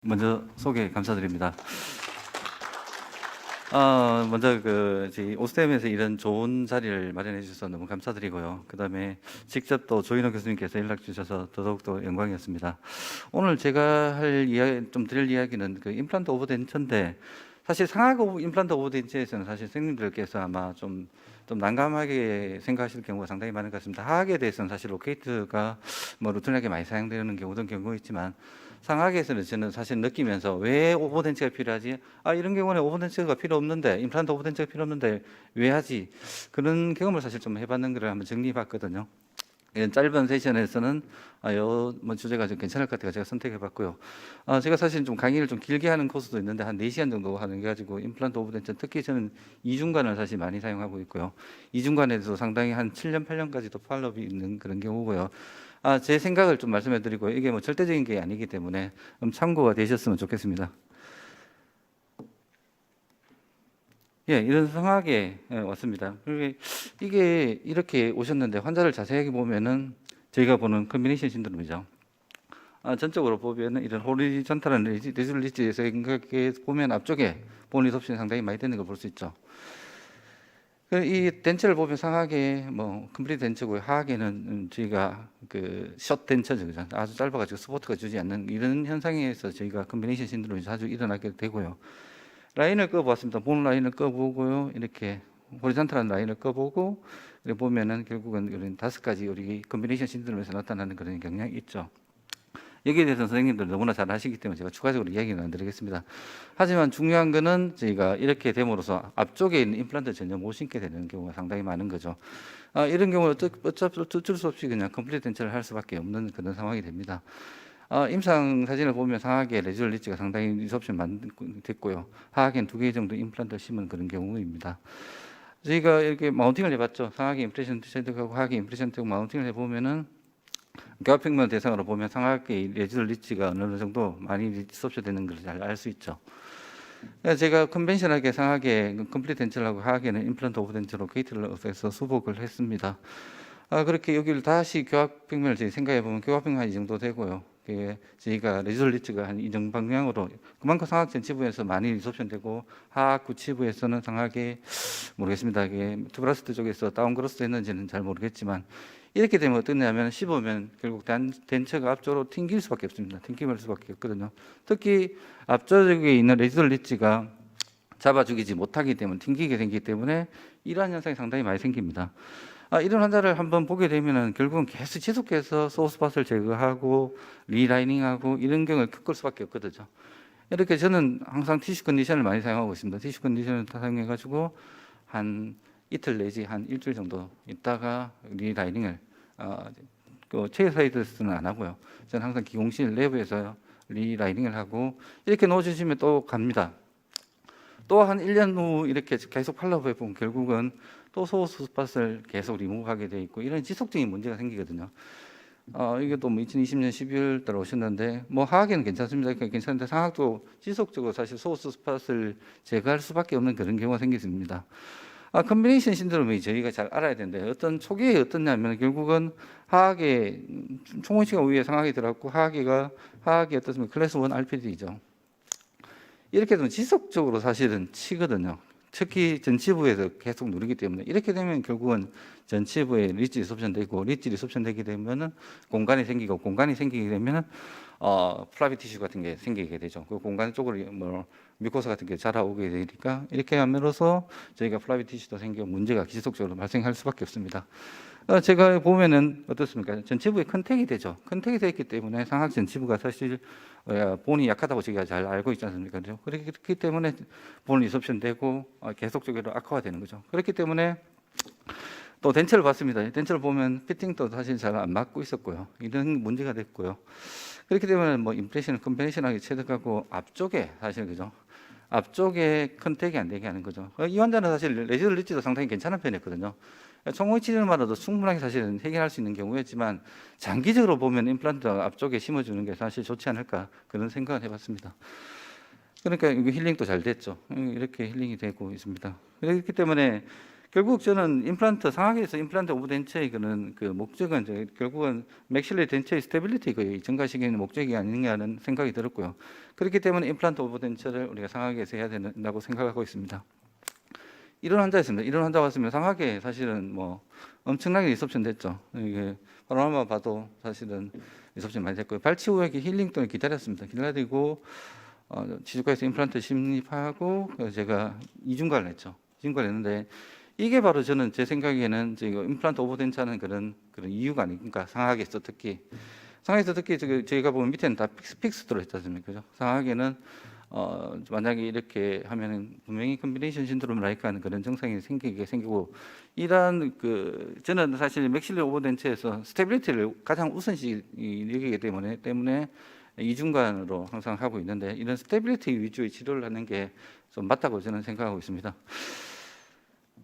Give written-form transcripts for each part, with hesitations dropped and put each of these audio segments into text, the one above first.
먼저 소개 감사드립니다. 먼저 저희 오스템에서 이런 좋은 자리를 마련해 주셔서 너무 감사드리고요. 그다음에 직접 또 조인호 교수님께서 연락 주셔서 더더욱더 영광이었습니다. 오늘 제가 드릴 이야기는 그 임플란트 오브 덴처인데, 사실 상악 임플란트 오브 덴처에서는 사실 선생님들께서 아마 좀 난감하게 생각하실 경우가 상당히 많은 것 같습니다. 하악에 대해서는 사실 로케이트가 루틴하게 많이 사용되는 경우도 있지만, 상하계에서는 저는 사실 느끼면서 왜 오버덴처가 필요하지? 이런 경우는 오버덴처가 필요 없는데, 임플란트 오버덴처가 필요 없는데 왜 하지? 그런 경험을 사실 좀 해봤는 걸 한번 정리해 봤거든요. 이런 짧은 세션에서는 주제가 좀 괜찮을 것 같아서 제가 선택해 봤고요. 제가 사실 좀 강의를 좀 길게 하는 코스도 있는데 한 4시간 정도 하는 게 가지고 임플란트 오버덴처, 특히 저는 이중관을 사실 많이 사용하고 있고요. 이중관에도 상당히 한 7년, 8년까지도 팔로업이 있는 그런 경우고요. 제 생각을 좀 말씀해 드리고, 이게 절대적인 게 아니기 때문에 참고가 되셨으면 좋겠습니다. 예, 이런 상황에 왔습니다. 이게 이렇게 오셨는데, 환자를 자세하게 보면은 저희가 보는 컨비네이션 신드롬이죠. 전적으로 보면은 이런 호리존탈한 레졸리지에서 이렇게 보면 앞쪽에 본 리섭션이 상당히 많이 되는 걸 볼 수 있죠. 이 덴처를 보면 상하계 컴플리트 덴처고요. 하하계는 저희가 숏 덴처죠, 그죠? 아주 짧아가지고 스포트가 주지 않는 이런 현상에서 저희가 컨비네이션 신드롬이 자주 일어나게 되고요. 라인을 꺼보았습니다. 본 라인을 꺼보고요. 이렇게 호리존탈한 라인을 꺼보고 이렇게 보면은 결국은 이런 5가지 우리 컨비네이션 신드롬에서 나타나는 그런 경향이 있죠. 여기에 대해서 선생님들 너무나 잘 아시기 때문에 제가 추가적으로 이야기는 안 드리겠습니다. 하지만 중요한 거는 저희가 이렇게 됨으로써 앞쪽에 있는 임플란트 전혀 못 신게 되는 경우가 상당히 많은 거죠. 이런 경우는 어쩔 수 없이 그냥 컴플리트 덴처를 할 수밖에 없는 그런 상황이 됩니다. 임상 사진을 보면 상하계 레지럴 리치가 상당히 리섭션 됐고요. 하하계는 2개 정도 임플란트를 심은 그런 경우입니다. 저희가 이렇게 마운팅을 해봤죠. 상하계 임프레션 체득하고 하하계 임프레션 체득 마운팅을 해보면은 교합평면 대상으로 보면 상하계 레지럴 리치가 어느 정도 많이 리섭션 되는 걸 잘 알 수 있죠. 제가 컨벤셔널하게 상하계 컴플리트 덴처를 하고 하하계는 임플란트 오브 덴처로 게이트를 해서 수복을 했습니다. 그렇게 여기를 다시 교합평면을 생각해 보면 교합평면 한 이 정도 되고요. 저희가 레졸리츠가 한 이 정도 방향으로, 그만큼 상악 전치부에서 많이 리섭션 되고 하악 구치부에서는 상하게 모르겠습니다. 투브라스트 쪽에서 다운그로스 했는지는 잘 모르겠지만, 이렇게 되면 어떠냐면 씹으면 결국 덴처가 앞쪽으로 튕길 수밖에 없습니다. 튕김할 수밖에 없거든요. 특히 앞쪽에 있는 레졸리츠가 잡아 죽이지 못하기 때문에, 튕기게 생기기 때문에 이러한 현상이 상당히 많이 생깁니다. 이런 환자를 한번 보게 되면은 결국은 계속 지속해서 소스팟을 제거하고 리라이닝하고 이런 경우를 겪을 수밖에 없거든요. 이렇게 저는 항상 티슈 컨디션을 많이 사용하고 있습니다. 티슈 컨디션을 사용해가지고 한 이틀 내지 한 일주일 정도 있다가 리라이닝을 체어 사이드에서는 안 하고요. 저는 항상 기공실 내부에서 리라이닝을 하고 이렇게 넣어주시면 또 갑니다. 또 한 1년 후 이렇게 계속 팔로우해 보면 결국은 또 소스팟을 계속 리무브하게 돼 있고, 이런 지속적인 문제가 생기거든요. 이게 또 2020년 12월 달 오셨는데, 하악에는 괜찮습니다. 괜찮은데 상악도 지속적으로 사실 소스팟을 제거할 수밖에 없는 그런 경우가 생겼습니다. 컨비네이션 신드롬이 저희가 잘 알아야 되는데, 초기에 어떻냐면 결국은 하악에 총원치가 위에 상악이 들어갔고 하악이 어떻습니까? 클래스 1 RPD죠. 이렇게 되면 지속적으로 사실은 치거든요. 특히 전치부에서 계속 누르기 때문에, 이렇게 되면 결국은 전치부에 리치 리섭션 되고, 리치 리섭션 되게 되면은 공간이 생기고, 공간이 생기게 되면은 플라비 티슈 같은 게 생기게 되죠. 그 공간 쪽으로 뮤코사 같은 게 자라오게 되니까, 이렇게 함으로써 저희가 플라비 티슈도 생기고 문제가 지속적으로 발생할 수밖에 없습니다. 제가 보면은 어떻습니까? 전치부에 컨택이 되죠. 컨택이 되기 때문에 상악 전치부가 사실 본이 약하다고 저희가 잘 알고 있지 않습니까? 그렇기 때문에 본 리섭션 되고 계속적으로 악화가 되는 거죠. 그렇기 때문에 또 덴처를 봤습니다. 덴처를 보면 피팅도 사실 잘 안 맞고 있었고요. 이런 문제가 됐고요. 그렇기 때문에 임프레션을 컨벤셔널하게 체득하고 앞쪽에 사실 그죠? 앞쪽에 컨택이 안 되게 하는 거죠. 이 환자는 사실 레지럴 리치도 상당히 괜찮은 편이었거든요. 총호의 치료만으로도 충분하게 사실은 해결할 수 있는 경우였지만, 장기적으로 보면 임플란트 앞쪽에 심어주는 게 사실 좋지 않을까, 그런 생각을 해봤습니다. 그러니까 이거 힐링도 잘 됐죠. 이렇게 힐링이 되고 있습니다. 그렇기 때문에 결국 저는 임플란트 상하계에서 임플란트 오브 덴처의 그 목적은 결국은 맥실리 덴처의 스테빌리티 거의 증가시키는 목적이 아닌가라는 생각이 들었고요. 그렇기 때문에 임플란트 오브 덴처를 우리가 상하계에서 해야 된다고 생각하고 있습니다. 이런 환자였습니다. 이런 환자 왔으면 상하계 사실은 뭐 엄청나게 리섭션 됐죠. 이게 파노라마 봐도 사실은 리섭션 많이 됐고요. 발치 후에 힐링 동안 기다렸습니다. 기다리고 지주과에서 임플란트 심입하고 제가 이중관을 했죠. 이중관을 했는데 이게 바로 저는 제 생각에는 지금 임플란트 오버덴차는 그런 이유가 아닙니까? 상하계에서 특히 저희가 보면 밑에는 다 픽스 들어있지 않습니까? 그죠? 상하계는 만약에 이렇게 하면은 분명히 컨비네이션 신드롬 라이크하는 그런 증상이 생기고 이러한 저는 사실 맥실리 오버덴처에서 스테빌리티를 가장 우선시 여기기 때문에 이중관으로 항상 하고 있는데 이런 스테빌리티 위주의 치료를 하는 게 좀 맞다고 저는 생각하고 있습니다.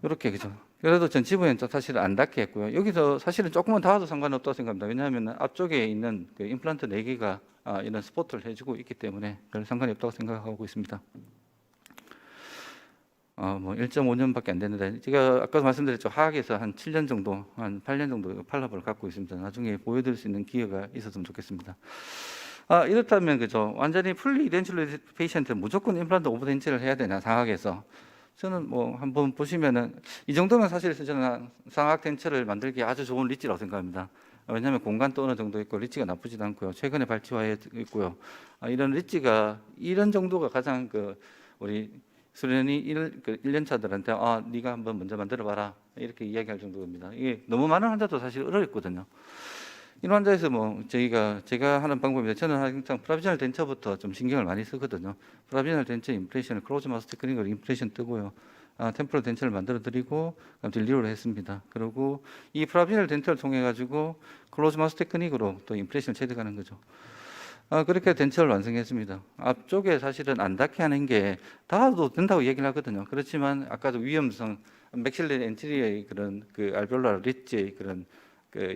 이렇게 그죠. 그래도 전치부에는 사실 안 닿게 했고요. 여기서 사실은 조금만 닿아도 상관없다고 생각합니다. 왜냐하면 앞쪽에 있는 그 임플란트 4개가 이런 스포트를 해주고 있기 때문에 별 상관이 없다고 생각하고 있습니다. 뭐 1.5년밖에 안 됐는데 제가 아까 말씀드렸죠. 하악에서 한 7년 정도, 한 8년 정도 팔라볼을 갖고 있습니다. 나중에 보여드릴 수 있는 기회가 있었으면 좋겠습니다. 이렇다면 그죠. 완전히 풀리 이덴츄얼 페이션트 무조건 임플란트 오버덴치를 해야 되나 상악에서? 저는 뭐 한번 보시면은 이 정도면 사실 저는 상악 덴처를 만들기 아주 좋은 리치라고 생각합니다. 왜냐하면 공간도 어느 정도 있고 리치가 나쁘지도 않고요. 최근에 발치화해 있고요. 이런 리치가 이런 정도가 가장 우리 수련이 1년 차들한테 네가 한번 먼저 만들어 봐라 이렇게 이야기할 정도입니다. 이게 너무 많은 환자도 사실 어렵거든요. 이런 환자에서 뭐 제가 하는 방법인데 저는 항상 프라비저널 덴처부터 좀 신경을 많이 쓰거든요. 프라비저널 덴처 임프레션을 클로즈 마우스 테크닉으로 임프레션 뜨고요. 템포럴 덴처를 만들어 드리고 딜리로를 했습니다. 그리고 이 프라비저널 덴처를 통해 가지고 클로즈 마우스 테크닉으로 또 임프레션을 체득하는 거죠. 그렇게 덴처를 완성했습니다. 앞쪽에 사실은 안 닿게 하는 게 닿아도 된다고 얘기를 하거든요. 그렇지만 아까도 위험성, 맥실리 엔트리의 그런 알베올라 리치의 그런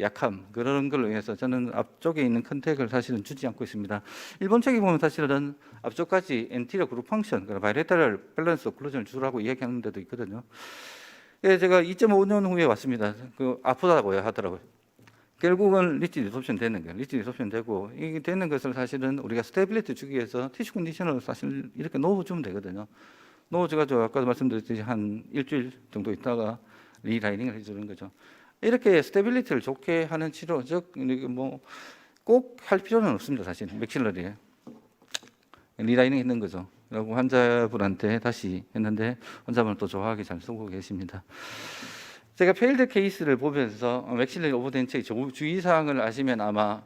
약함 그런 걸 위해서 저는 앞쪽에 있는 컨택을 사실은 주지 않고 있습니다. 일본 책에 보면 사실은 앞쪽까지 엔티리어 그룹 펑션, 바이레터럴 밸런스 오클루전을 주라고 이야기하는 데도 있거든요. 예, 제가 2.5년 후에 왔습니다. 아프다고 하더라고요. 결국은 리치 리소션 되는 거예요. 리치 리소션 되고 이게 되는 것을 사실은 우리가 스테빌리티 주기 위해서 티슈 컨디셔너를 사실 이렇게 넣어주면 되거든요. 넣어줘가지고 아까도 말씀드렸듯이 한 일주일 정도 있다가 리라이닝을 해주는 거죠. 이렇게 스테빌리티를 좋게 하는 치료, 즉 뭐 꼭 할 필요는 없습니다. 사실 맥실러리에 리라이닝 했는 거죠. 그리고 환자분한테 다시 했는데 환자분은 또 좋아하게 잘 쓰고 계십니다. 제가 페일드 케이스를 보면서 맥실리 오버덴처의 주의사항을 아시면 아마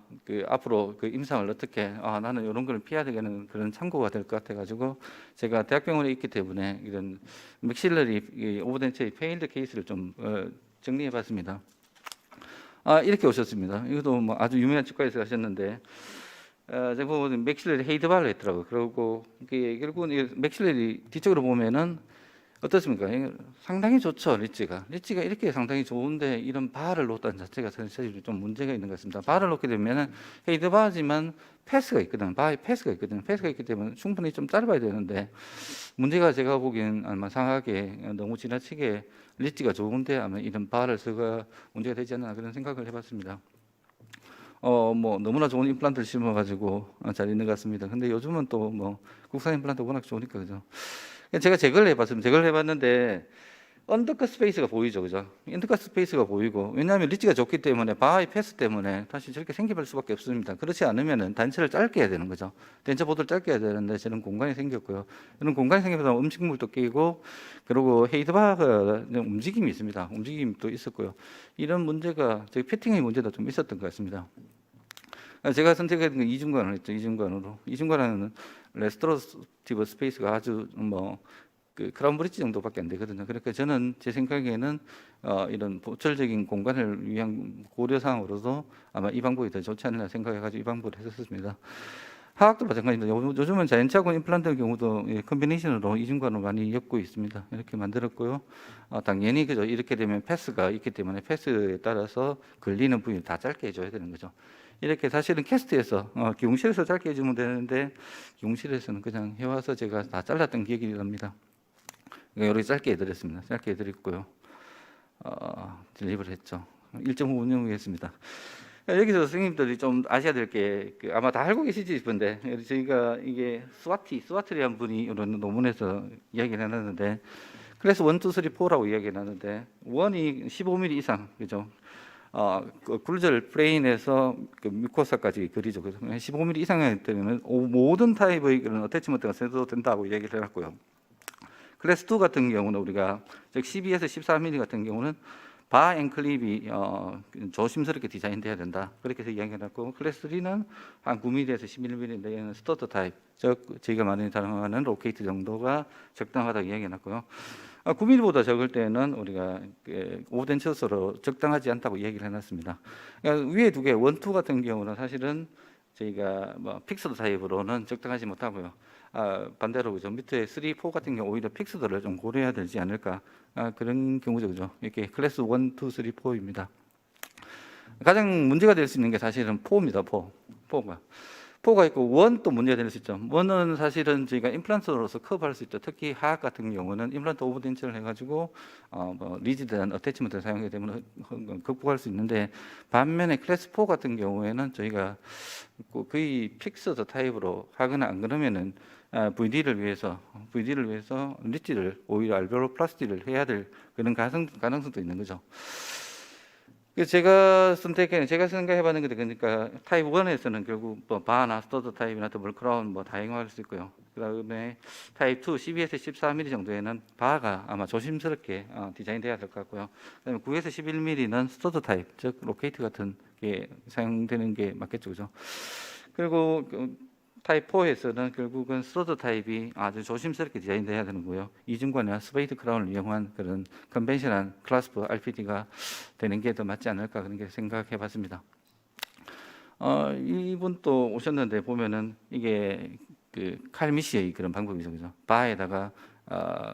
앞으로 임상을 어떻게 나는 이런 걸 피해야 되는 그런 참고가 될 것 같아가지고 제가 대학병원에 있기 때문에 이런 맥실리 오버덴처의 페일드 케이스를 좀 정리해봤습니다. 이렇게 오셨습니다. 이것도 뭐 아주 유명한 치과에서 하셨는데 제가 보면 맥실리 헤이드발을 했더라고요. 그리고 결국은 맥실리 뒤쪽으로 보면은 어떻습니까? 상당히 좋죠. 리치가 이렇게 상당히 좋은데 이런 바를 놓았다는 자체가 사실 좀 문제가 있는 것 같습니다. 바를 놓게 되면은 헤이드바지만 패스가 있거든요. 바에 패스가 있거든요. 패스가 있기 때문에 충분히 좀 짧아야 되는데 문제가 제가 보기엔 아마 상하게 너무 지나치게 리치가 좋은데 아마 이런 바를 써가 문제가 되지 않나 그런 생각을 해봤습니다. 뭐 너무나 좋은 임플란트를 심어가지고 잘 있는 것 같습니다. 근데 요즘은 또 뭐 국산 임플란트 워낙 좋으니까 그죠. 제가 제거를 해봤습니다. 제거를 해봤는데 언더컷 스페이스가 보이죠, 그죠? 언더컷 스페이스가 보이고 왜냐하면 리치가 좋기 때문에 바의 패스 때문에 다시 저렇게 생겨볼 수밖에 없습니다. 그렇지 않으면은 단체를 짧게 해야 되는 거죠. 덴처 보드를 짧게 해야 되는데 저는 공간이 생겼고요. 이런 공간이 생기면서 음식물도 끼고 그리고 헤이드바가 움직임이 있습니다. 움직임도 있었고요. 이런 문제가 저희 패팅의 문제도 좀 있었던 것 같습니다. 제가 선택한 건 이중관을 했죠. 이중관은 레스토로티브 스페이스가 아주 뭐 크라운 브릿지 정도밖에 안 되거든요. 그러니까 저는 제 생각에는 이런 보철적인 공간을 위한 고려 사항으로서 아마 이 방법이 더 좋지 않나 생각해가지고 이 방법을 했었습니다. 하악도 마찬가지입니다. 요즘은 자연차고 임플란트의 경우도 컨비네이션으로 이중관을 많이 엮고 있습니다. 이렇게 만들었고요. 당연히 그죠. 이렇게 되면 패스가 있기 때문에 패스에 따라서 걸리는 부위를 다 짧게 해줘야 되는 거죠. 이렇게 사실은 캐스트에서 기용실에서 짧게 해주면 되는데 기용실에서는 그냥 해와서 제가 다 잘랐던 기억이 납니다. 이렇게 짧게 해드렸습니다. 짧게 해드렸고요. 딜리버를 했죠. 1.5 운영했습니다. 여기서 선생님들이 좀 아셔야 될 게 아마 다 알고 계시지 싶은데 저희가 이게 스와트리한 분이 이런 논문에서 이야기를 해놨는데 클래스 1, 2, 3, 4라고 이야기를 하는데 1이 15mm 이상 그죠? 그 굴절 플레인에서 그 뮤코사까지 그리죠. 그래서 15mm 이상일 때는 모든 타입의 그런 어태치먼트가 써도 된다고 이야기를 해놨고요. 클래스 2 같은 경우는 우리가 즉 12에서 14mm 같은 경우는 바 앵클립이 조심스럽게 디자인돼야 된다. 그렇게 해서 이야기해놨고 클래스 3는 한 9mm에서 11mm인데 얘는 스터드 타입, 즉 저희가 많이 사용하는 로케이트 정도가 적당하다고 이야기해놨고요. 9mm보다 적을 때는 우리가 오버덴처스로 적당하지 않다고 얘기를 해놨습니다. 그러니까 위에 두 개, 1, 2 같은 경우는 사실은 저희가 뭐 픽스드 타입으로는 적당하지 못하고요. 반대로 그죠. 밑에 3, 4 같은 경우 오히려 픽스드를 좀 고려해야 되지 않을까 그런 경우죠, 그죠. 이렇게 클래스 1, 2, 3, 4입니다. 가장 문제가 될 수 있는 게 사실은 4입니다. 4가. 4가 있고 1 또 문제가 될 수 있죠. 1은 사실은 저희가 임플란트로서 커버할 수 있죠. 특히 하악 같은 경우는 임플란트 오버덴처를 해가지고 뭐 리지드한 어태치먼트를 사용하게 되면 극복할 수 있는데 반면에 클래스 4 같은 경우에는 저희가 거의 픽스드 타입으로 하거나 안 그러면은 VD를 위해서 리치를 오히려 알베올로플라스티를 해야 될 그런 가능성도 있는 거죠. 제가 생각해봤는 게 그러니까 타입 1에서는 결국 뭐 바나 스터드 타입이나 더블 크라운 뭐 다양화할 수 있고요. 그다음에 타입 2 12에서 14mm 정도에는 바가 아마 조심스럽게 디자인돼야 될 것 같고요. 그다음에 9에서 11mm는 스터드 타입, 즉 로케이트 같은 게 사용되는 게 맞겠죠, 그죠? 그리고 타입 4에서는 결국은 스터드 타입이 아주 조심스럽게 디자인돼야 되는 거고요. 이중관이나 스웨이드 크라운을 이용한 그런 컨벤셔널 클라스프 RPD가 되는 게 더 맞지 않을까 그런 게 생각해봤습니다. 이분 또 오셨는데 보면은 이게 그 칼미시의 그런 방법이죠, 그죠? 바에다가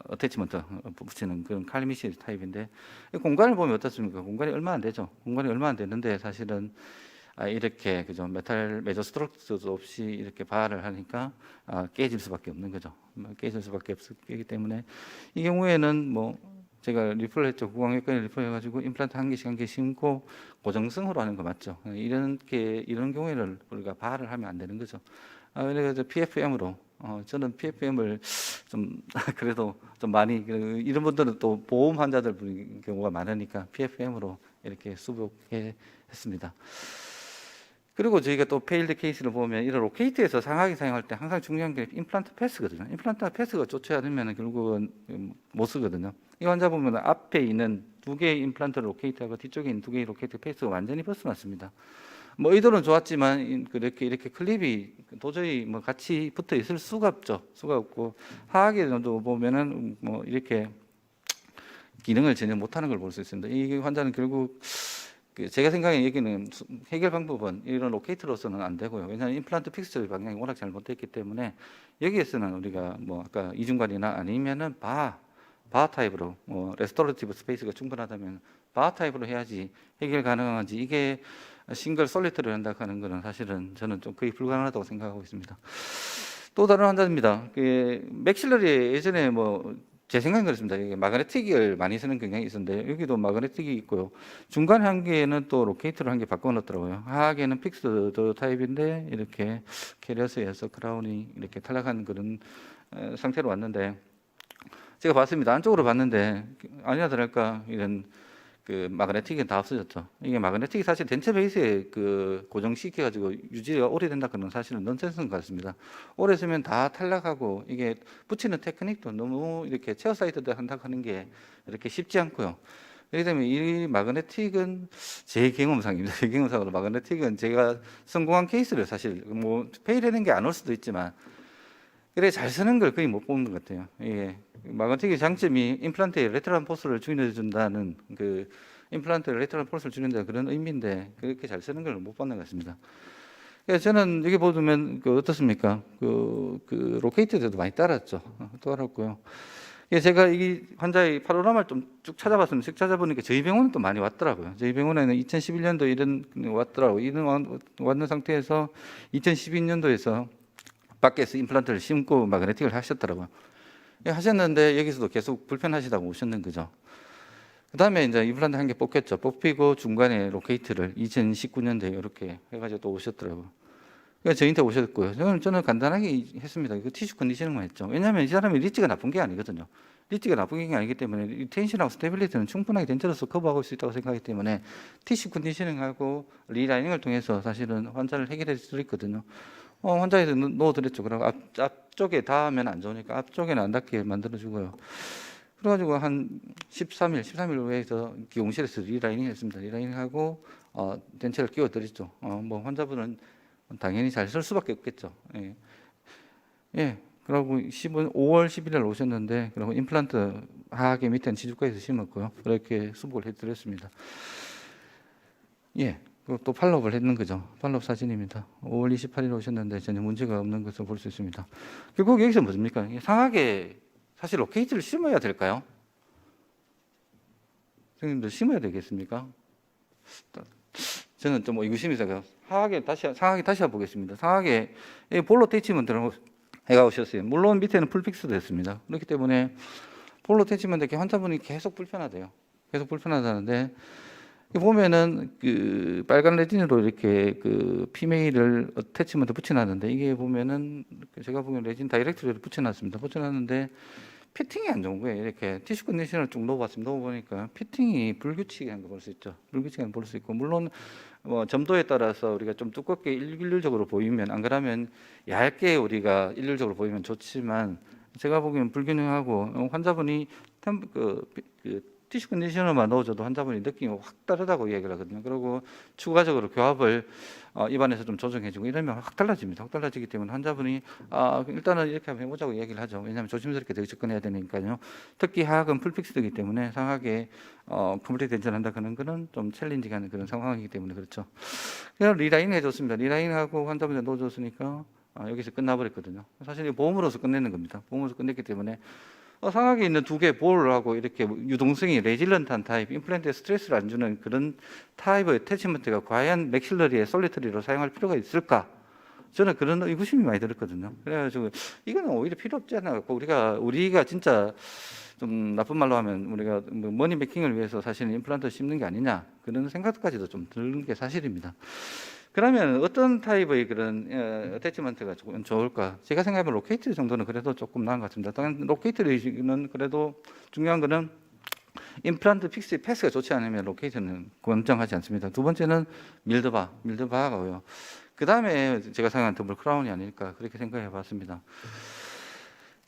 어태치먼트 붙이는 그런 칼미시 타입인데 공간을 보면 어떻습니까? 공간이 얼마 안 되죠. 공간이 얼마 안 되는데 사실은 이렇게 그죠 메탈 메저 스트럭처도 없이 이렇게 바를 하니까 깨질 수밖에 없는 거죠. 깨질 수밖에 없기 때문에 이 경우에는 뭐 제가 리플 했죠. 구강외과에 리플 해가지고 임플란트 한 개씩 심고 고정성으로 하는 거 맞죠? 이런 경우에는 우리가 바를 하면 안 되는 거죠. 그래서 PFM으로 저는 PFM을 좀 그래도 좀 많이 이런 분들은 또 보험 환자들 경우가 많으니까 PFM으로 이렇게 수복해 했습니다. 그리고 저희가 또 페일드 케이스를 보면 이런 로케이트에서 상하게 사용할 때 항상 중요한 게 임플란트 패스거든요. 임플란트 패스가 좋지 않으면 결국은 못 쓰거든요. 이 환자 보면 앞에 있는 두 개의 임플란트 로케이트하고 뒤쪽에 있는 두 개의 로케이트 패스가 완전히 벗어났습니다. 뭐 의도는 좋았지만 이렇게 클립이 도저히 뭐 같이 붙어 있을 수가 없죠. 수가 없고 하악에도 보면은 뭐 이렇게 기능을 전혀 못하는 걸 볼 수 있습니다. 이 환자는 결국 제가 생각하는 얘기는 해결 방법은 이런 로케이트로서는 안 되고요. 왜냐하면 임플란트 픽스 방향이 워낙 잘못됐기 때문에 여기에서는 우리가 뭐 아까 이중관이나 아니면은 바 타입으로 뭐 레스토레이티브 스페이스가 충분하다면 바 타입으로 해야지 해결 가능하지 이게 싱글 솔리트를 한다 하는 거는 사실은 저는 좀 거의 불가능하다고 생각하고 있습니다. 또 다른 환자입니다. 맥실러리 예전에 뭐 제 생각은 그렇습니다. 이게 마그네틱을 많이 쓰는 경향이 있었는데 여기도 마그네틱이 있고요. 중간 한 개는 또 로케이트를 한 개 바꿔놓더라고요. 하악에는 픽스드 타입인데 이렇게 캐리어스에서 크라운이 이렇게 탈락한 그런 상태로 왔는데 제가 봤습니다. 안쪽으로 봤는데 아니나 다를까 이런 그 마그네틱은 다 없어졌죠. 이게 마그네틱이 사실 덴체 베이스에 그 고정시켜가지고 유지가 오래된다 그런 사실은 넌센스인 것 같습니다. 오래 쓰면 다 탈락하고 이게 붙이는 테크닉도 너무 이렇게 체어 사이드도 한다 하는 게 이렇게 쉽지 않고요. 그렇기 때문에 이 마그네틱은 제 경험상입니다. 제 경험상으로 마그네틱은 제가 성공한 케이스를 사실 뭐 페일하는 게 안 올 수도 있지만 그래 잘 쓰는 걸 거의 못 보는 것 같아요. 예. 마그네틱의 장점이 임플란트에 레터럴 포스를 줄여준다는 그 임플란트에 레터럴 포스를 줄인다 그런 의미인데 그렇게 잘 쓰는 걸 못 받는 것 같습니다. 그래서 저는 여기 보면 어떻습니까? 그 로케이트도 많이 따랐죠. 따랐고요. 제가 이 환자의 파노라마를 좀 쭉 찾아봤습니다. 쭉 찾아보니까 저희 병원은 또 많이 왔더라고요. 저희 병원에는 2011년도 이런 왔더라고요. 이런 왔는 상태에서 2012년도에서 밖에서 임플란트를 심고 마그네틱을 하셨더라고요. 하셨는데 여기서도 계속 불편하시다고 오셨는 거죠. 그다음에 이제 임플란트 한 개 뽑혔죠. 뽑히고 중간에 로케이트를 2019년도에 이렇게 해가지고 또 오셨더라고요. 그러니까 저희한테 오셨고요. 저는 간단하게 했습니다. 이거 티슈 컨디셔닝만 했죠. 왜냐하면 이 사람이 리치가 나쁜 게 아니거든요. 리치가 나쁜 게 아니기 때문에 이 텐션하고 스테빌리티는 충분하게 덴처로서 커버하고 수 있다고 생각하기 때문에 티슈 컨디셔닝하고 리라이닝을 통해서 사실은 환자를 해결해 드렸거든요. 환자에서 넣어드렸죠. 그리고 앞쪽에 닿으면 안 좋으니까 앞쪽에는 안 닿게 만들어주고요. 그래가지고 한 13일 후에서 기용실에서 리라이닝 했습니다. 리라이닝하고 덴처를 끼워드렸죠. 뭐 환자분은 당연히 잘 쓸 수밖에 없겠죠. 예. 예. 그리고 5월 11일 오셨는데, 그리고 임플란트 하악의 밑에는 지주과에서 심었고요. 그렇게 수복을 해드렸습니다. 예. 그리고 또 팔로업을 했는 거죠. 팔로업 사진입니다. 5월 28일 오셨는데 전혀 문제가 없는 것을 볼 수 있습니다. 결국 여기서 뭡니까? 상하게 사실 로케이트를 심어야 될까요? 선생님들 심어야 되겠습니까? 저는 좀 의구심이 있어요. 상하게 다시 해보겠습니다. 상하게 볼로 태치먼트를 해가 오셨어요. 물론 밑에는 풀픽스도 됐습니다. 그렇기 때문에 볼로 태치먼트 환자분이 계속 불편하대요. 계속 불편하다는데 보면은 그 빨간 레진으로 이렇게 그 피메일을 태치먼트 붙여놨는데 이게 보면은 제가 보기엔 레진 다이렉트로 붙여놨습니다. 붙여놨는데 피팅이 안 좋은 거예요. 이렇게 티슈 컨디셔너를 쭉 넣어봤습니다. 넣어보니까 피팅이 불규칙한 거 볼 수 있죠. 불규칙한 거 볼 수 있고, 물론 뭐 점도에 따라서 우리가 좀 두껍게 일률적으로 보이면, 안 그러면 얇게 우리가 일률적으로 보이면 좋지만, 제가 보기엔 불균형하고 환자분이 티슈 컨디셔너만 넣어줘도 환자분이 느낌이 확 다르다고 이야기를 하거든요. 그리고 추가적으로 교합을 입안에서 좀 조정해주고 이러면 확 달라집니다. 확 달라지기 때문에 환자분이 일단은 이렇게 한번 해보자고 이야기를 하죠. 왜냐하면 조심스럽게 되게 접근해야 되니까요. 특히 하악은 풀픽스이기 때문에 상하게 컴플리트 덴션한다 그런 거는 좀 챌린징하는 그런 상황이기 때문에 그렇죠. 그래서 리라인 해줬습니다. 리라인하고 환자분에 넣어줬으니까 여기서 끝나버렸거든요. 사실 보험으로서 끝내는 겁니다. 보험으로서 끝냈기 때문에 상하게 있는 두 개 볼하고 이렇게 유동성이 레질런트한 타입, 임플란트에 스트레스를 안 주는 그런 타입의 어태치먼트가 과연 맥실러리에 솔리터리로 사용할 필요가 있을까? 저는 그런 의구심이 많이 들었거든요. 그래가지고 이거는 오히려 필요 없지 않나. 우리가 진짜 좀 나쁜 말로 하면 우리가 머니 메킹을 위해서 사실은 임플란트 심는 게 아니냐 그런 생각까지도 좀 드는 게 사실입니다. 그러면 어떤 타입의 그런 어태치먼트가 좋을까? 제가 생각하면 로케이트 정도는 그래도 조금 나은 것 같습니다. 당연 로케이트는 그래도 중요한 거는 임플란트 픽스 패스가 좋지 않으면 로케이트는 권장하지 않습니다. 두 번째는 밀드바가고요. 그 다음에 제가 생각한 더블 크라운이 아닐까 그렇게 생각해 봤습니다.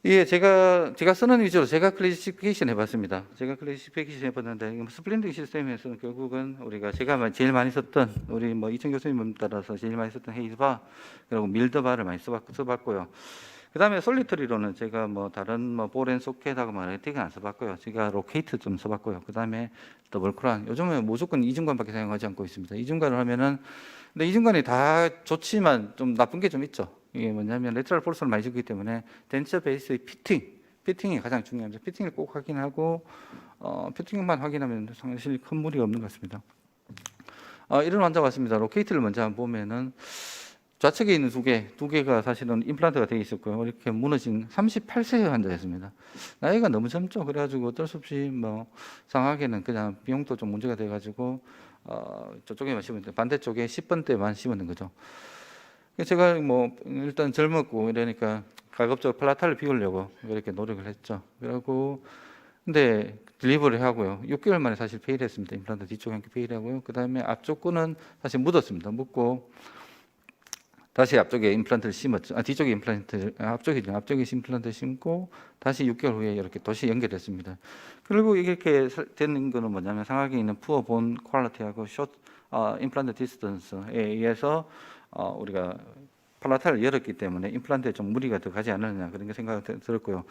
예, 제가 쓰는 위주로 제가 클래시피케이션 해봤습니다. 제가 클래시피케이션 해봤는데 스플린딩 시스템에서는 결국은 제가 제일 많이 썼던 우리 뭐 이천 교수님 따라서 제일 많이 썼던 헤이즈바 그리고 밀드바를 많이 써봤고요. 그 다음에 솔리터리로는 제가 뭐 다른 뭐 볼앤 소켓하고 마그네틱은 안 써봤고요. 제가 로케이트 좀 써봤고요. 그 다음에 더블 크라운. 요즘은 무조건 이중관밖에 사용하지 않고 있습니다. 이중관을 하면은 근데 이중관이 다 좋지만 좀 나쁜 게 좀 있죠. 이게 뭐냐면 레트럴 폴스를 많이 주기 때문에 덴처 베이스의 피팅이 가장 중요합니다. 피팅을 꼭 확인하고 피팅만 확인하면 사실 큰 무리가 없는 것 같습니다. 이런 환자 왔습니다. 로케이트를 먼저 한번 보면은 좌측에 있는 두 개가 사실은 임플란트가 되어 있었고요. 이렇게 무너진 38세 환자였습니다. 나이가 너무 젊죠. 그래가지고 어쩔 수 없이 뭐 상하게는 그냥 비용도 좀 문제가 돼가지고 저쪽에만 심었는데 반대쪽에 10번대만 심었는 거죠. 제가 뭐 일단 젊었고 이러니까 가급적 플라타를 비우려고 이렇게 노력을 했죠. 그리고 근데 딜리버리 하고요. 6개월 만에 사실 페일했습니다. 임플란트 뒤쪽에 함께 페일하고요. 그 다음에 앞쪽 거는 사실 묻었습니다. 묻고 다시 앞쪽에 임플란트를 심었죠. 뒤쪽에 앞쪽에 임플란트 심고 다시 6개월 후에 이렇게 다시 연결했습니다. 그리고 이렇게 되는 거는 뭐냐면 상하게 있는 푸어 본 퀄리티하고 임플란트 디스턴스에 의해서 우리가 팔라타를 열었기 때문에 임플란트에 좀 무리가 더 가지 않느냐 그런 게 생각이 들었고요.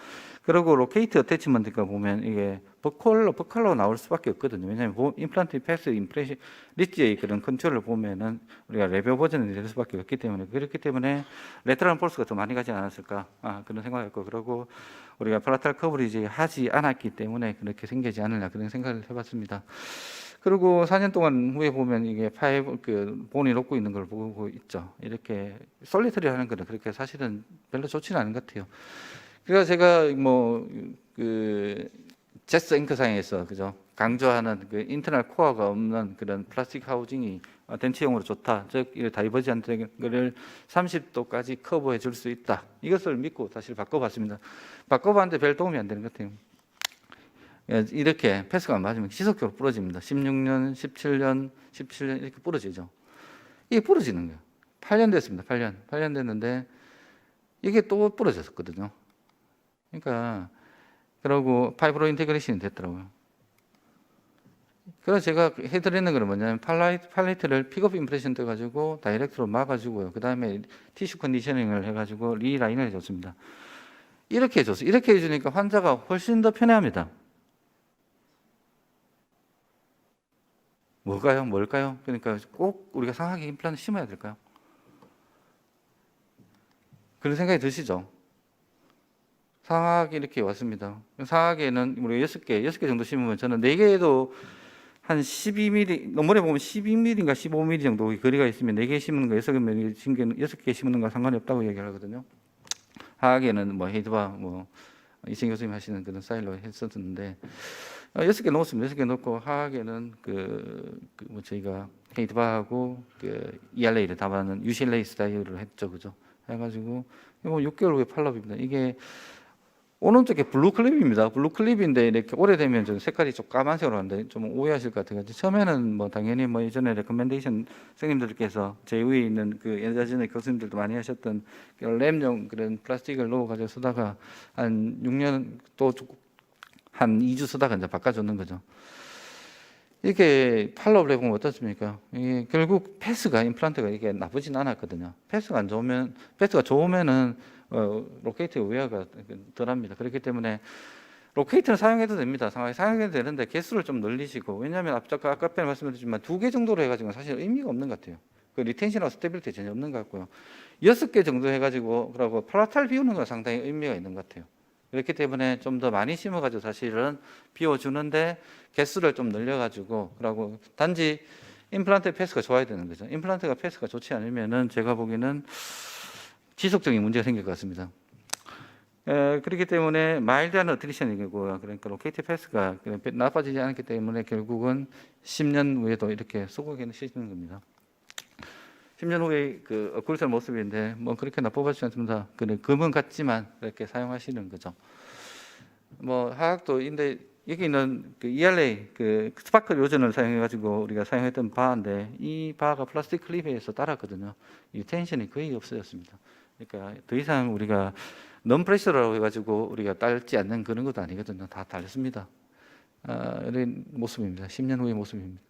그리고 로케이트 어태치먼트가 보면 이게 버컬로 나올 수밖에 없거든요. 왜냐하면 임플란트 패스 임프레시 리치의 그런 컨트롤을 보면은 우리가 레벨 버전이 될 수밖에 없기 때문에 그렇기 때문에 레터럴 폴스가 더 많이 가지 않았을까 그런 생각했고 그리고 우리가 팔라탈 커버리지 하지 않았기 때문에 그렇게 생기지 않느냐 그런 생각을 해봤습니다. 그리고 4년 동안 후에 보면 이게 본이 녹고 있는 걸 보고 있죠. 이렇게 솔리터리 하는 거는 그렇게 사실은 별로 좋지는 않은 것 같아요. 그래서 제가 제스 앵커상에서 그죠. 강조하는 그 인터널 코어가 없는 그런 플라스틱 하우징이 덴치형으로 좋다. 즉 다이버지한 거를 30도까지 커버해 줄 수 있다. 이것을 믿고 사실 바꿔봤습니다. 바꿔봤는데 별 도움이 안 되는 것 같아요. 이렇게 패스가 안 맞으면 지속적으로 부러집니다. 16년, 17년 이렇게 부러지죠. 이게 부러지는 거예요. 8년 됐습니다. 8년 됐는데 이게 또 부러졌었거든요. 그러니까 그러고 파이브로 인테그레이션이 됐더라고요. 그래서 제가 해드리는 건 뭐냐면 팔레트를 픽업 임프레션 떠가지고 다이렉트로 막아주고요. 그 다음에 티슈 컨디셔닝을 해가지고 리라인을 해줬습니다. 이렇게 해줬어요. 이렇게 해주니까 환자가 훨씬 더 편해합니다. 뭘까요? 그러니까 꼭 우리가 상하계 임플란트 심어야 될까요? 그런 생각이 드시죠? 상하계 이렇게 왔습니다. 상하계는 우리 6개 정도 심으면 저는 4개에도 한 12mm, 너머에 보면 12mm인가 15mm 정도 거리가 있으면 4개 심는 거, 6개 심는 거 상관이 없다고 얘기하거든요. 하하계는 뭐 헤이드바, 뭐 이승 교수님 하시는 그런 스타일로 했었는데 6개 넣었습니다. 6개 넣고 하하계는 뭐 저희가 헤이드바하고 그 ERA를 담아는 UCLA 스타일로 했죠, 그죠? 해가지고 뭐 6개월 후에 팔랍입니다. 이게 오른쪽에 블루 클립입니다. 블루 클립인데 이렇게 오래되면 좀 색깔이 좀 까만색으로 하는데 좀 오해하실 것 같아요. 처음에는 뭐 당연히 뭐 예전에 레커멘데이션 선생님들께서 제 위에 있는 그 예전에 교수님들도 많이 하셨던 램용 그런 플라스틱을 넣어가지고 쓰다가 한 6년 또 한 2주 쓰다가 이제 바꿔줬는 거죠. 이렇게 팔로우를 해보면 어떻습니까? 이게 결국 패스가 임플란트가 이게 나쁘진 않았거든요. 패스가 좋으면은 로케이트 웨어가 덜합니다. 그렇기 때문에 로케이트는 사용해도 됩니다. 사용해도 되는데 개수를 좀 늘리시고, 왜냐하면 아까 말씀드렸지만 2개 정도로 해가지고 사실 의미가 없는 것 같아요. 그 리텐션하고 스테빌리티 전혀 없는 것 같고요. 6개 정도 해가지고 그러고 팔라탈 비우는 건 상당히 의미가 있는 것 같아요. 그렇기 때문에 좀 더 많이 심어가지고 사실은 비워주는데 개수를 좀 늘려가지고 그러고 단지 임플란트 패스가 좋아야 되는 거죠. 임플란트가 패스가 좋지 않으면은 제가 보기에는 지속적인 문제가 생길 것 같습니다. 그렇기 때문에 마일드한 어트리션이고요. 그러니까 로케이트 패스가 나빠지지 않기 때문에 결국은 10년 후에도 이렇게 소고기는 씻는 겁니다. 10년 후에 그 어쿠르살 모습인데 뭐 그렇게 나빠보지 않습니다. 금은 같지만 이렇게 사용하시는 거죠. 뭐 하악도 인데 여기 있는 그 ERA 그 스파클 요전을 사용해가지고 우리가 사용했던 바인데 이 바가 플라스틱 클립에서 따랐거든요. 이 텐션이 거의 없어졌습니다. 그러니까 더 이상 우리가 non-pressure라고 해가지고 우리가 딸지 않는 그런 것도 아니거든요. 다 달렸습니다. 이런 모습입니다. 10년 후의 모습입니다.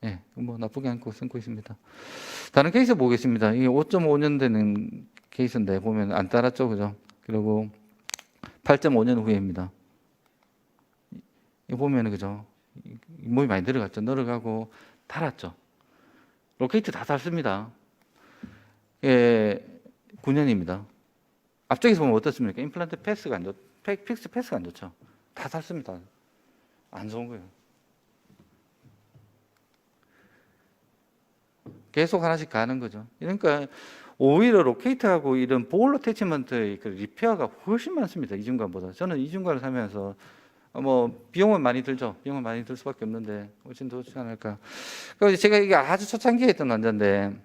예, 뭐 나쁘게 않고 쓰고 있습니다. 다른 케이스 보겠습니다. 이게 5.5년 되는 케이스인데 보면 안 따랐죠, 그죠? 그리고 8.5년 후에입니다. 이 보면은 그죠? 몸이 많이 늘어가고 달았죠. 로케이트 다 닳습니다. 예, 9년입니다. 앞쪽에서 보면 어떻습니까? 임플란트 패스가 픽스 패스가 안 좋죠. 다 닳습니다. 안 좋은 거예요. 계속 하나씩 가는 거죠. 그러니까 오히려 로케이트하고 이런 볼 어태치먼트의 그 리페어가 훨씬 많습니다. 이중관보다. 저는 이중관을 사면서 뭐 비용은 많이 들죠. 비용은 많이 들 수밖에 없는데 훨씬 더 좋지 않을까. 그래서 제가 이게 아주 초창기에 했던 환자인데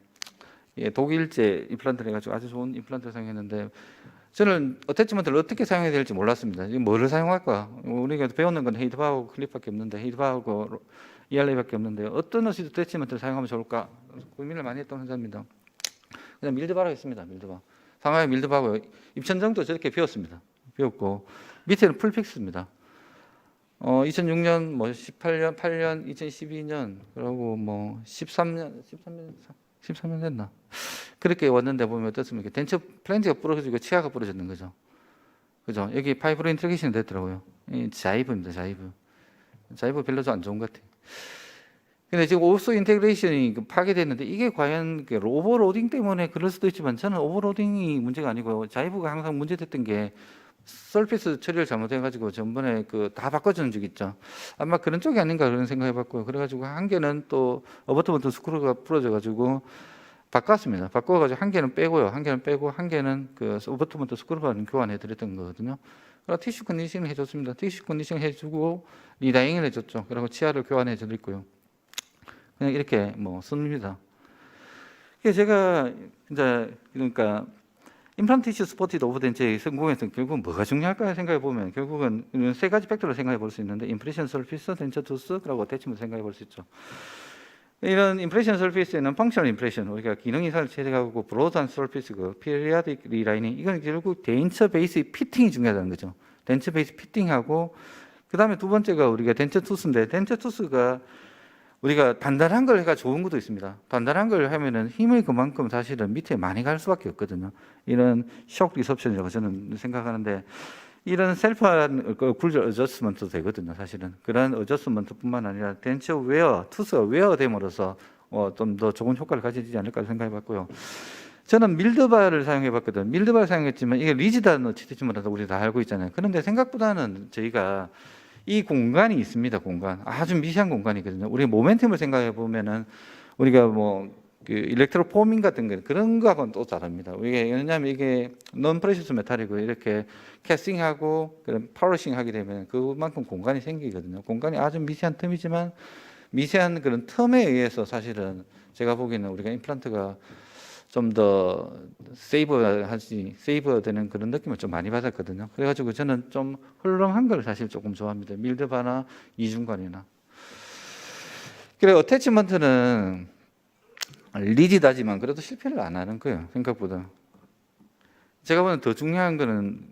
독일제 임플란트를 해가지고 아주 좋은 임플란트를 사용했는데 저는 어태치먼트를 어떻게 사용해야 될지 몰랐습니다. 뭐를 사용할까? 우리가 배우는 건 헤이드바하고 클립밖에 없는데 헤이드바하고 ERA밖에 없는데 어떤 어태치먼트를 사용하면 좋을까? 고민을 많이 했던 환자입니다. 그냥 밀드바로 했습니다. 밀드바. 상하이 밀드바고 입천정도 저렇게 비웠습니다. 비웠고 밑에는 풀픽스입니다. 2006년, 뭐 18년, 8년, 2012년, 그리고 뭐 13년 됐나? 그렇게 왔는데 보면 어떻습니까? 덴처 플랜지가 부러지고 치아가 부러졌는 거죠. 그죠? 여기 파이브로 인트리게이션이 됐더라고요. 이 자이브입니다. 자이브 별로 안 좋은 것 같아요. 근데 지금 오스 인테그레이션이 파괴됐는데 이게 과연 오버로딩 때문에 그럴 수도 있지만 저는 오버로딩이 문제가 아니고 자이브가 항상 문제됐던 게 서피스 처리를 잘못해가지고 전번에 다 바꿔주는 적 있죠. 아마 그런 쪽이 아닌가 그런 생각해봤고요. 그래가지고 한 개는 또 어버트먼트 스크루가 부러져가지고 바꿨습니다. 바꿔가지고 한 개는 빼고요. 한 개는 그 어버트먼트 스크루만 교환해드렸던 거거든요. 그리고 티슈 컨디셔닝 해줬습니다. 티슈 컨디셔닝 해주고 리다잉을 해줬죠. 그리고 치아를 교환해 드렸고요. 그냥 이렇게 뭐 씁니다. 그래서 제가 이제 그러니까 임플란트 티슈 스포티드 오버덴체의 성공에서 결국은 뭐가 중요할까 생각해 보면 결국은 세 가지 팩터를 생각해 볼 수 있는데 임프레션 서피스, 덴처 투스, 그리고 어태치먼트 생각해 볼 수 있죠. 이런 임프레션 서피스에는 펑셔널 임프레션, 우리가 기능 이상을 체득하고 브로드한 서피스, 그 피리아딕 리라이닝, 이건 결국 덴처 베이스 피팅이 중요하다는 거죠. 덴처 베이스 피팅하고 그 다음에 두 번째가 우리가 덴처 투스인데 덴처 투스가 우리가 단단한 걸 해가 좋은 것도 있습니다. 단단한 걸 하면은 힘이 그만큼 사실은 밑에 많이 갈 수밖에 없거든요. 이런 쇼크 리섭션이라고 저는 생각하는데 이런 셀프한 굴절 어저스먼트도 되거든요. 사실은 그런 어저스먼트뿐만 아니라 덴처 웨어, 투스가 웨어됨으로써 좀 더 좋은 효과를 가지지 않을까 생각해봤고요. 저는 밀드바를 사용해봤거든요. 밀드바를 사용했지만 이게 리지드한 어치티즘이라서 우리 다 알고 있잖아요. 그런데 생각보다는 저희가 이 공간이 있습니다. 공간 아주 미세한 공간이거든요. 우리 모멘텀을 생각해 보면은 우리가 뭐 그 일렉트로 포밍 같은 거 그런 거하고는 또 다릅니다. 이게 왜냐하면 이게 non precious 메탈이고 이렇게 캐스팅하고 그런 파워싱 하게 되면 그만큼 공간이 생기거든요. 공간이 아주 미세한 틈이지만 미세한 그런 틈에 의해서 사실은 제가 보기에는 우리가 임플란트가 좀 더 세이브 되는 그런 느낌을 좀 많이 받았거든요. 그래가지고 저는 좀 헐렁한 걸 사실 조금 좋아합니다. 밀드바나 이중관이나. 그래 어태치먼트는 리지다지만 그래도 실패를 안 하는 거예요. 생각보다. 제가 보는 더 중요한 거는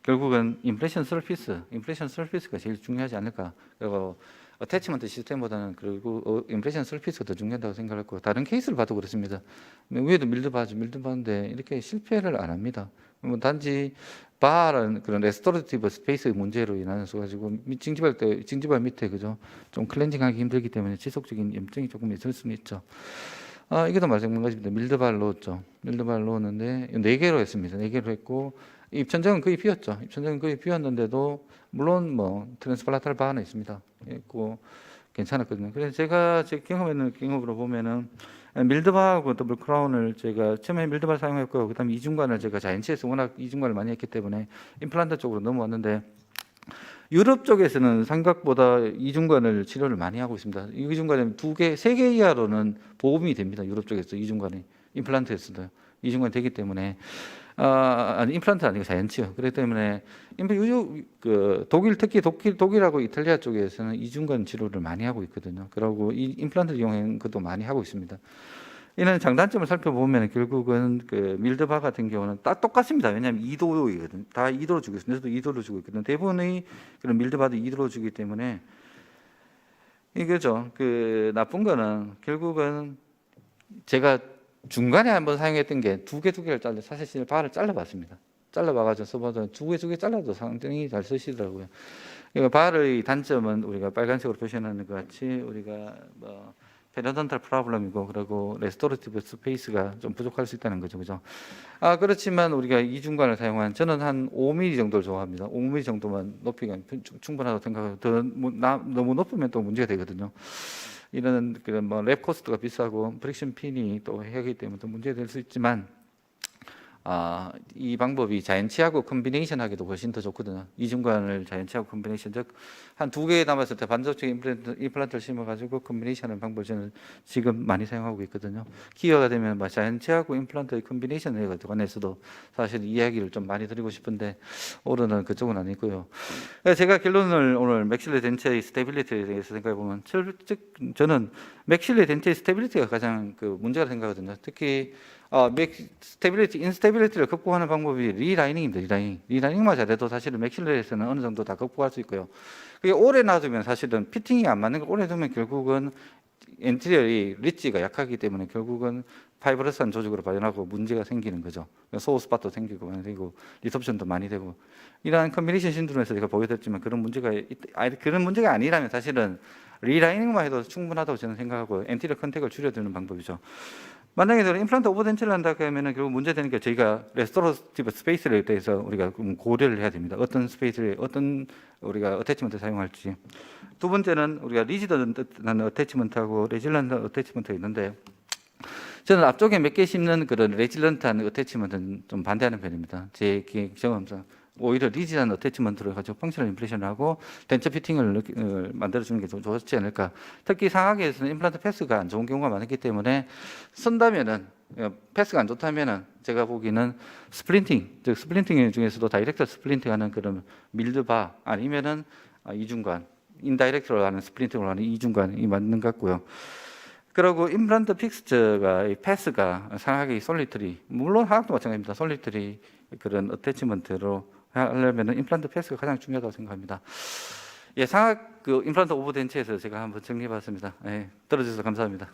결국은 임프레션 서피스가 제일 중요하지 않을까. 그리고 어태치먼트 시스템보다는 그리고 임프레션 서피스가 더 중요하다고 생각했고 다른 케이스를 봐도 그렇습니다. 위에도 밀드바인데 이렇게 실패를 안 합니다. 뭐 단지 바라는 그런 레스토레티브 스페이스의 문제로 인해서 가지고 징지발 밑에 그죠 좀 클렌징하기 힘들기 때문에 지속적인 염증이 조금 있을 수는 있죠. 이게도 마찬가지입니다. 밀드바를 넣었죠. 밀드바를 넣었는데 4개로 했습니다. 4개로 했고 입천장은 거의 비었죠. 입천장은 거의 비었는데도 물론 뭐 트랜스팔라탈 바는 있습니다. 있고 괜찮았거든요. 그래서 제가 제 경험으로 보면은 밀드바하고 더블 크라운을 제가 처음에 밀드바 사용했고 그다음에 이중관을 제가 자이언츠에서 워낙 이중관을 많이 했기 때문에 임플란트 쪽으로 넘어왔는데 유럽 쪽에서는 생각보다 이중관을 치료를 많이 하고 있습니다. 이중관은 2개, 3개 이하로는 보험이 됩니다. 유럽 쪽에서 이중관이 임플란트에서도 이중관이 되기 때문에 아니 임플란트 아니고 자이언츠요. 그렇기 때문에 독일 특히 독일하고 이탈리아 쪽에서는 이중관 치료를 많이 하고 있거든요. 그리고 이 임플란트 이용한 것도 많이 하고 있습니다. 이런 장단점을 살펴보면 결국은 그 밀드바 같은 경우는 딱 똑같습니다. 왜냐하면 2도이거든요. 다 2도로 주고 있습니다. 저도 2도로 주고 있거든요. 대부분의 그런 밀드바도 2도로 주기 때문에 이거죠. 그 나쁜 거는 결국은 제가 중간에 한번 사용했던 게 두 개를 잘라 사실 바를 잘라봤습니다. 잘라봐가지고 써봐도 두 개 잘라도 상당히 잘 쓰시더라고요. 그러니까 바의 단점은 우리가 빨간색으로 표시하는 것 같이 우리가 뭐 페리던탈 프로블럼이고 그리고 레스토레티브 스페이스가 좀 부족할 수 있다는 거죠, 그죠? 그렇지만 우리가 이중관을 사용한 저는 한 5mm 정도를 좋아합니다. 5mm 정도만 높이가 충분하다고 생각해요. 너무 높으면 또 문제가 되거든요. 이런 그런 뭐 랩 코스트가 비싸고 프릭션 핀이 또 하기 때문에 또 문제가 될 수 있지만 이 방법이 자이언츠하고 컨비네이션 하기도 훨씬 더 좋거든요. 이중관을 자이언츠하고 컨비네이션 즉 한 2개 남았을 때 반접촉 임플란트를 심어가지고 컨비네이션하는 방법을 저는 지금 많이 사용하고 있거든요. 기회가 되면 자이언츠하고 임플란트의 컨비네이션에 관해서도 사실 이야기를 좀 많이 드리고 싶은데 오늘은 그쪽은 아니고요. 제가 결론을 오늘 맥실리 덴체의 스테빌리티에 대해서 생각해 보면 즉 저는 맥실리 덴체의 스테빌리티가 가장 그 문제가 생각하거든요. 특히 스테빌리티, 인스테빌리티를 극복하는 방법이 리라이닝입니다. 리라이닝만 잘해도 사실은 맥실러에서는 어느 정도 다 극복할 수 있고요. 그게 오래 놔두면 사실은 피팅이 안 맞는 걸 오래 두면 결국은 엔티리어의 리치가 약하기 때문에 결국은 파이브러스한 조직으로 발현하고 문제가 생기는 거죠. 소스팟도 생기고 많이 되고 리섭션도 많이 되고 이러한 컨비네이션 신드롬에서 제가 보여드렸지만 그런 문제가 아니라면 사실은 리라이닝만 해도 충분하다고 저는 생각하고 엔티리어 컨택을 줄여드는 방법이죠. 만약에 임플란트 오버덴체를 한다 그러면은 결국 문제되는 게 저희가 레스토레티브 스페이스에 대해서 우리가 고려를 해야 됩니다. 어떤 스페이스에 어떤 우리가 어태치먼트 사용할지. 두 번째는 우리가 리지드한 어태치먼트하고 레질런트 어태치먼트가 있는데 저는 앞쪽에 몇 개 씹는 그런 레질런트한 어태치먼트는 좀 반대하는 편입니다. 제 경험상 오히려 리지한 어태치먼트를 가지고 펑셔널 임프레션을 하고 덴처 피팅을 만들어주는 게 좋지 않을까. 특히 상하계에서는 임플란트 패스가 안 좋은 경우가 많기 때문에 쓴다면은 패스가 안 좋다면은 제가 보기에는 스플린팅, 즉 스플린팅 중에서도 다이렉트 스플린팅하는 그런 밀드바 아니면은 이중관, 인다이렉트로 하는 스플린팅으로 하는 이중관이 맞는 것 같고요. 그리고 임플란트 픽스처가 이 패스가 상하계 솔리터리, 물론 하악도 마찬가지입니다. 솔리터리 그런 어태치먼트로 하려면은 임플란트 패스가 가장 중요하다고 생각합니다. 예, 상악 그 임플란트 오버덴치에서 제가 한번 정리해봤습니다. 예, 들어주셔서 감사합니다.